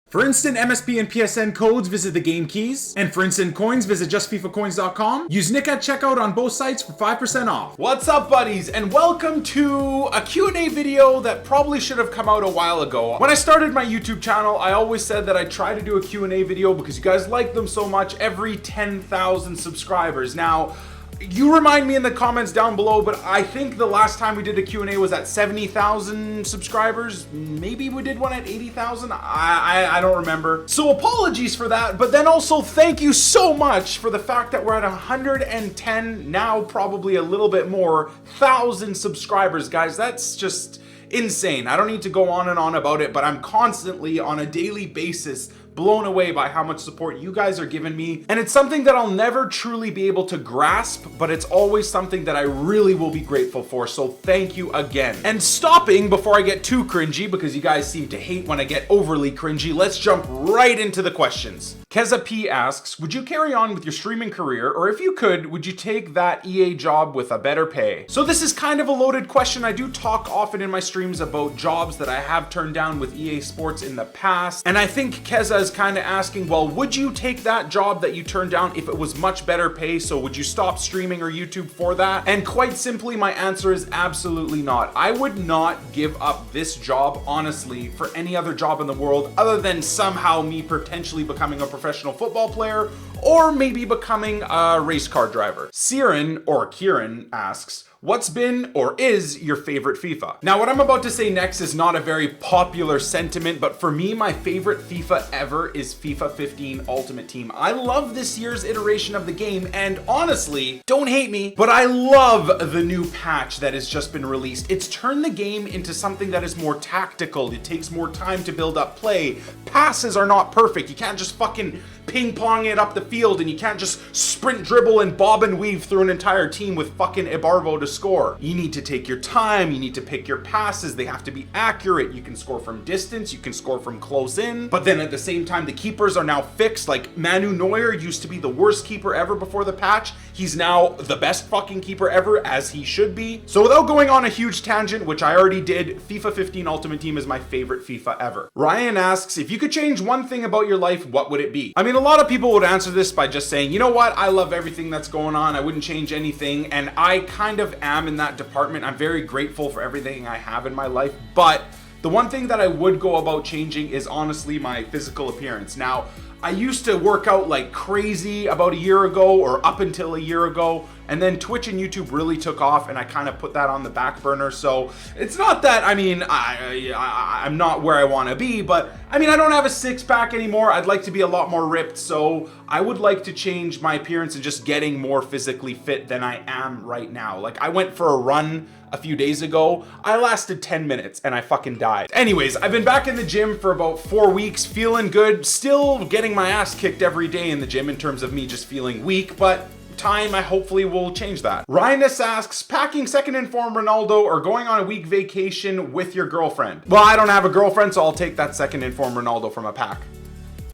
For instant MSP and PSN codes, visit the game keys. And for instant coins, visit justfifacoins.com. Use Nick at checkout on both sites for 5% off. What's up, buddies? And welcome to a Q&A video that probably should have come out a while ago. When I started my YouTube channel, I always said that I try to do a Q&A video because you guys like them so much every 10,000 subscribers. Now, you remind me in the comments down below, but I think the last time we did a Q&A was at 70,000 subscribers. Maybe we did one at 80,000. I don't remember. So apologies for that, but then also thank you so much for the fact that we're at 110, now probably a little bit more, 1,000 subscribers, guys. That's just insane. I don't need to go on and on about it, but I'm constantly on a daily basis blown away by how much support you guys are giving me. And it's something that I'll never truly be able to grasp, but it's always something that I really will be grateful for. So thank you again. And stopping before I get too cringy, because you guys seem to hate when I get overly cringy, let's jump right into the questions. Keza P asks, would you carry on with your streaming career, or if you could, would you take that EA job with a better pay? So this is kind of a loaded question. I do talk often in my streams about jobs that I have turned down with EA Sports in the past. And I think Keza is kind of asking, well, would you take that job that you turned down if it was much better pay? So would you stop streaming or YouTube for that? And quite simply, my answer is absolutely not. I would not give up this job, honestly, for any other job in the world other than somehow me potentially becoming a professional football player or maybe becoming a race car driver. Kieran asks, what's been or is your favorite FIFA? Now, what I'm about to say next is not a very popular sentiment, but for me, my favorite FIFA ever is FIFA 15 Ultimate Team. I love this year's iteration of the game, and honestly, don't hate me, but I love the new patch that has just been released. It's turned the game into something that is more tactical. It takes more time to build up play. Passes are not perfect. You can't just fucking ping pong it up the field, and you can't just sprint, dribble, and bob and weave through an entire team with fucking Ibarvo to score. You need to take your time. You need to pick your passes. They have to be accurate. You can score from distance. You can score from close in. But then at the same time, the keepers are now fixed. Like Manu Neuer used to be the worst keeper ever before the patch. He's now the best fucking keeper ever, as he should be. So without going on a huge tangent, which I already did, FIFA 15 Ultimate Team is my favorite FIFA ever. Ryan asks, if you could change one thing about your life, what would it be? I mean, a lot of people would answer this by just saying, you know what? I love everything that's going on. I wouldn't change anything. And I kind of am in that department. I'm very grateful for everything I have in my life. But the one thing that I would go about changing is honestly my physical appearance. Now, I used to work out like crazy about a year ago or up until a year ago, and then Twitch and YouTube really took off and I kind of put that on the back burner. So it's not that, I mean, I'm not where I want to be, but I mean, I don't have a six pack anymore. I'd like to be a lot more ripped. So I would like to change my appearance and just getting more physically fit than I am right now. Like I went for a run a few days ago. I lasted 10 minutes and I fucking died. Anyways, I've been back in the gym for about 4 weeks, feeling good, still getting my ass kicked every day in the gym in terms of me just feeling weak, but time I hopefully will change that. Rhinus asks, packing second in form Ronaldo or going on a week vacation with your girlfriend? Well, I don't have a girlfriend, so I'll take that second in form Ronaldo from a pack.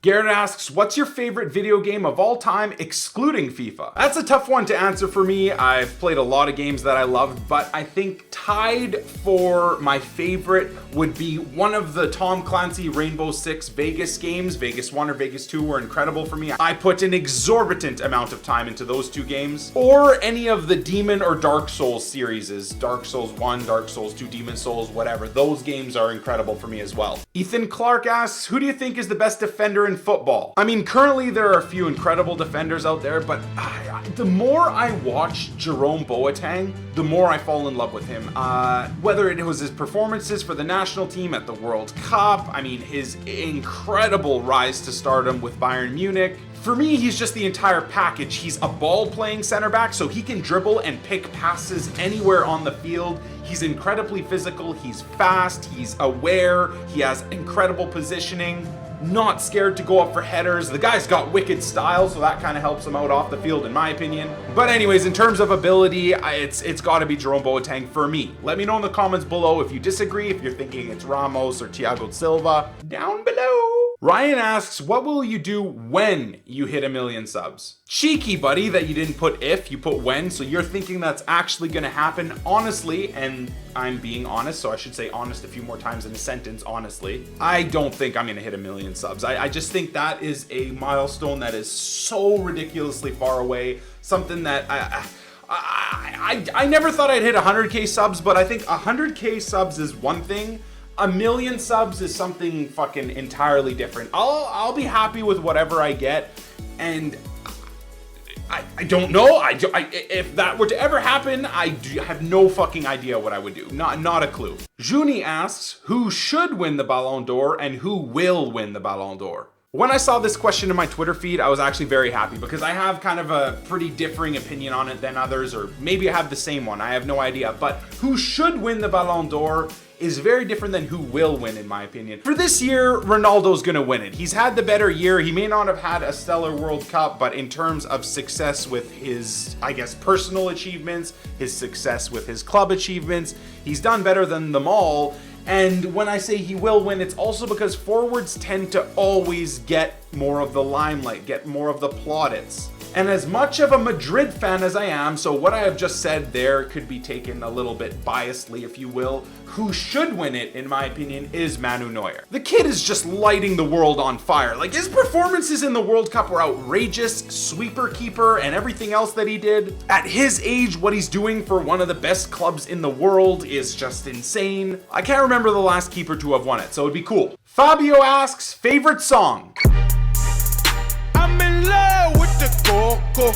Garrett asks, what's your favorite video game of all time, excluding FIFA? That's a tough one to answer for me. I've played a lot of games that I loved, but I think tied for my favorite would be one of the Tom Clancy Rainbow Six Vegas games. Vegas 1 or Vegas 2 were incredible for me. I put an exorbitant amount of time into those two games. Or any of the Demon or Dark Souls series. Dark Souls 1, Dark Souls 2, Demon Souls, whatever. Those games are incredible for me as well. Ethan Clark asks, who do you think is the best defender in football? I mean, currently there are a few incredible defenders out there, but the more I watch Jerome Boateng, the more I fall in love with him. Whether it was his performances for the national team at the World Cup, I mean, his incredible rise to stardom with Bayern Munich. For me, he's just the entire package. He's a ball-playing center back, so he can dribble and pick passes anywhere on the field. He's incredibly physical, he's fast, he's aware, he has incredible positioning. Not scared to go up for headers. The guy's got wicked style, so that kind of helps him out off the field, in my opinion. But anyways, in terms of ability, it's got to be Jerome Boateng for me. Let me know in the comments below if you disagree, if you're thinking it's Ramos or Thiago Silva. Down below. Ryan asks, what will you do when you hit 1 million subs? Cheeky, buddy, that you didn't put if, you put when, so you're thinking that's actually gonna happen. Honestly, and I'm being honest, so I should say honest a few more times in a sentence, honestly, I don't think I'm gonna hit 1 million subs. I just think that is a milestone that is so ridiculously far away, something that I never thought I'd hit 100K subs, but I think 100K subs is one thing. 1 million subs is something fucking entirely different. I'll be happy with whatever I get, and I don't know. If that were to ever happen, I have no fucking idea what I would do. Not a clue. Juni asks, who should win the Ballon d'Or and who will win the Ballon d'Or? When I saw this question in my Twitter feed, I was actually very happy because I have kind of a pretty differing opinion on it than others, or maybe I have the same one. I have no idea. But who should win the Ballon d'Or is very different than who will win, in my opinion. For this year, Ronaldo's gonna win it. He's had the better year. He may not have had a stellar World Cup, but in terms of success with his, I guess, personal achievements, his success with his club achievements, he's done better than them all. And when I say he will win, it's also because forwards tend to always get more of the limelight, get more of the plaudits. And as much of a Madrid fan as I am, so what I have just said there could be taken a little bit biasly, if you will, who should win it, in my opinion, is Manu Neuer. The kid is just lighting the world on fire. Like, his performances in the World Cup were outrageous, sweeper keeper, and everything else that he did. At his age, what he's doing for one of the best clubs in the world is just insane. I can't remember the last keeper to have won it, so it'd be cool. Fabio asks, favorite song? I'm in love with the coco.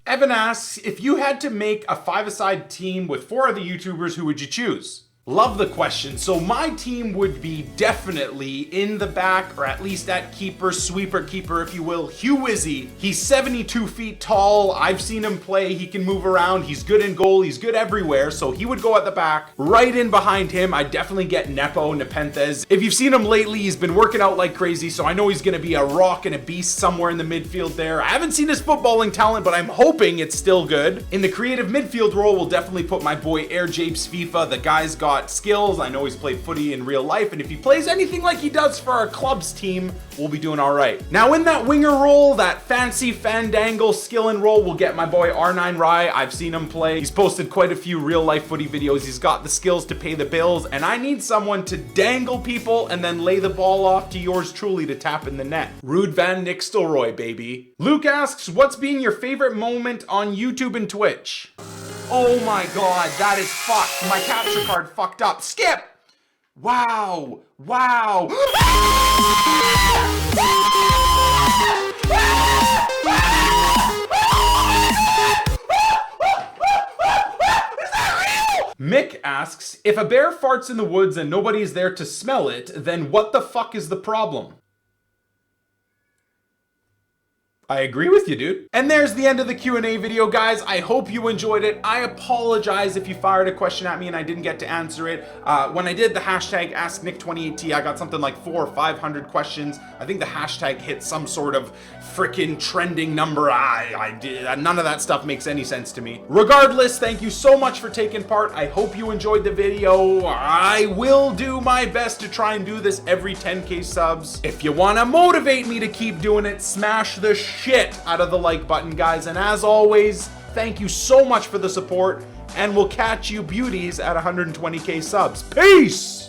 Evan asks, if you had to make a 5-a-side team with 4 other YouTubers, who would you choose? Love the question. So my team would be definitely in the back, or at least at keeper, sweeper keeper, if you will, Hugh Wizzy. He's 72 feet tall. I've seen him play. He can move around. He's good in goal. He's good everywhere. So he would go at the back. Right in behind him, I'd definitely get Nepenthez. If you've seen him lately, he's been working out like crazy. So I know he's going to be a rock and a beast somewhere in the midfield there. I haven't seen his footballing talent, but I'm hoping it's still good. In the creative midfield role, we'll definitely put my boy Air Japes FIFA. The guy's got skills. I know he's played footy in real life, and if he plays anything like he does for our club's team, we'll be doing all right. Now in that winger role, that fancy fandangle skill and role, we'll get my boy R9 Rye. I've seen him play. He's posted quite a few real life footy videos. He's got the skills to pay the bills, and I need someone to dangle people and then lay the ball off to yours truly to tap in the net. Ruud van Nistelrooy, baby. Luke asks, what's been your favorite moment on YouTube and Twitch? Oh my god, that is fucked. My capture card fucked up. Skip! Wow. Wow. Mick asks, if a bear farts in the woods and nobody is there to smell it, then what the fuck is the problem? I agree with you, dude. And there's the end of the Q&A video, guys. I hope you enjoyed it. I apologize if you fired a question at me and I didn't get to answer it. When I did the hashtag AskNick2018, I got something like 400 or 500 questions. I think the hashtag hit some sort of freaking trending number. None of that stuff makes any sense to me. Regardless, thank you so much for taking part. I hope you enjoyed the video. I will do my best to try and do this every 10K subs. If you want to motivate me to keep doing it, smash the shit out of the like button, guys. And as always, thank you so much for the support, and we'll catch you beauties at 120K subs. Peace!